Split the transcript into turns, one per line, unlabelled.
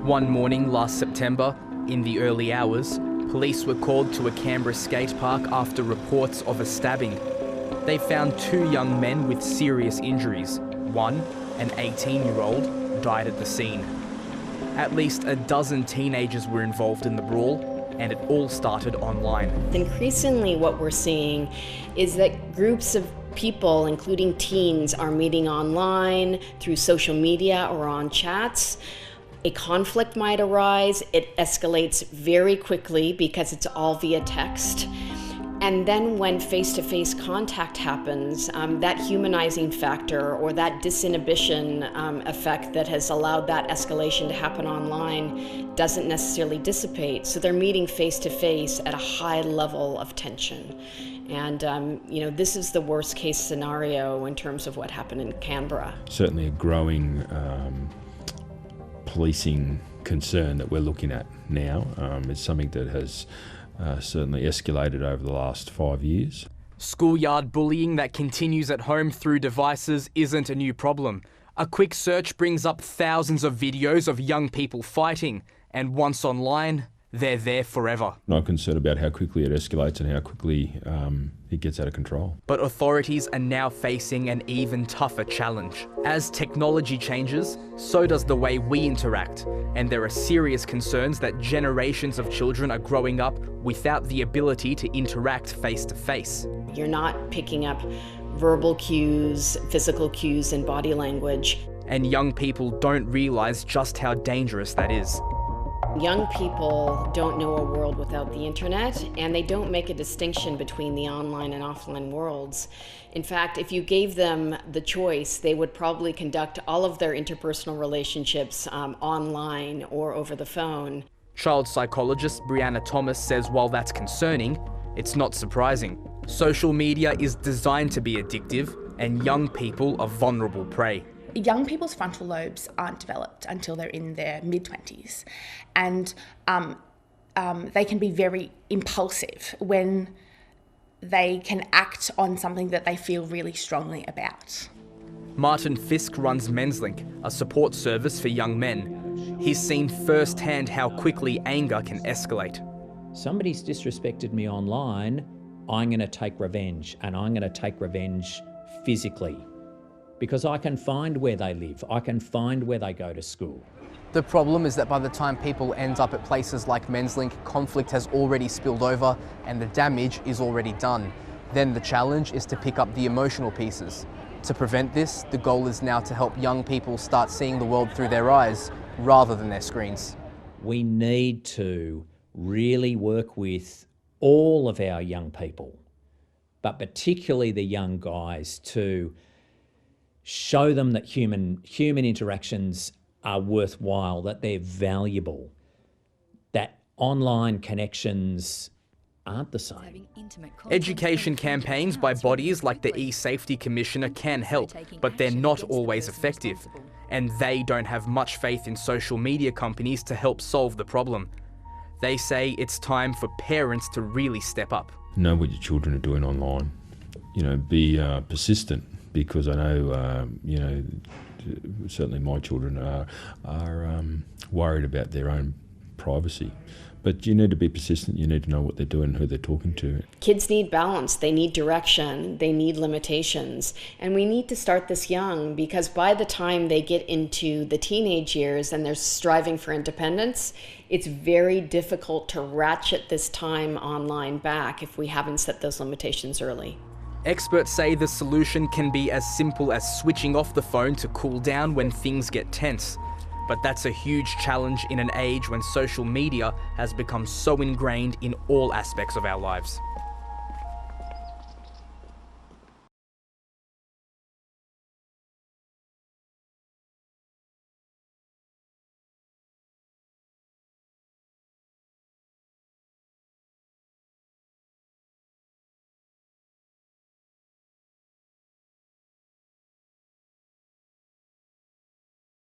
One morning last September, in the early hours, police were called to a Canberra skate park after reports of a stabbing. They found two young men with serious injuries. One, an 18-year-old, died at the scene. At least a dozen teenagers were involved in the brawl, and it all started online.
Increasingly what we're seeing is that groups of people, including teens, are meeting online, through social media or on chats. A conflict might arise. It escalates very quickly because it's all via text. And then when face-to-face contact happens, that humanizing factor or that disinhibition effect that has allowed that escalation to happen online doesn't necessarily dissipate. So they're meeting face-to-face at a high level of tension. And this is the worst case scenario in terms of what happened in Canberra.
Certainly a growing policing concern that we're looking at now. It's something that has certainly escalated over the last 5 years.
Schoolyard bullying that continues at home through devices isn't a new problem. A quick search brings up thousands of videos of young people fighting, and once online, they're there forever.
I'm concerned about how quickly it escalates and how quickly it gets out of control.
But authorities are now facing an even tougher challenge. As technology changes, so does the way we interact, and there are serious concerns that generations of children are growing up without the ability to interact face-to-face.
You're not picking up verbal cues, physical cues, and body language.
And young people don't realise just how dangerous that is.
Young people don't know a world without the internet, and they don't make a distinction between the online and offline worlds. In fact, if you gave them the choice, they would probably conduct all of their interpersonal relationships online or over the phone.
Child psychologist Brianna Thomas says while that's concerning, it's not surprising. Social media is designed to be addictive, and young people are vulnerable prey.
Young people's frontal lobes aren't developed until they're in their mid-20s, and they can be very impulsive when they can act on something that they feel really strongly about.
Martin Fisk runs Menslink, a support service for young men. He's seen firsthand how quickly anger can escalate.
Somebody's disrespected me online, I'm going to take revenge, and I'm going to take revenge physically. Because I can find where they live, I can find where they go to school.
The problem is that by the time people end up at places like Menslink, conflict has already spilled over and the damage is already done. Then the challenge is to pick up the emotional pieces. To prevent this, the goal is now to help young people start seeing the world through their eyes rather than their screens.
We need to really work with all of our young people, but particularly the young guys, to show them that human interactions are worthwhile, that they're valuable, that online connections aren't the same.
Education campaigns by bodies like the E-Safety Commissioner can help, but they're not always effective. And they don't have much faith in social media companies to help solve the problem. They say it's time for parents to really step up.
Know what your children are doing online. Be persistent. Because I know, certainly my children are worried about their own privacy. But you need to be persistent, you need to know what they're doing, who they're talking to.
Kids need balance, they need direction, they need limitations. And we need to start this young, because by the time they get into the teenage years and they're striving for independence, it's very difficult to ratchet this time online back if we haven't set those limitations early.
Experts say the solution can be as simple as switching off the phone to cool down when things get tense. But that's a huge challenge in an age when social media has become so ingrained in all aspects of our lives.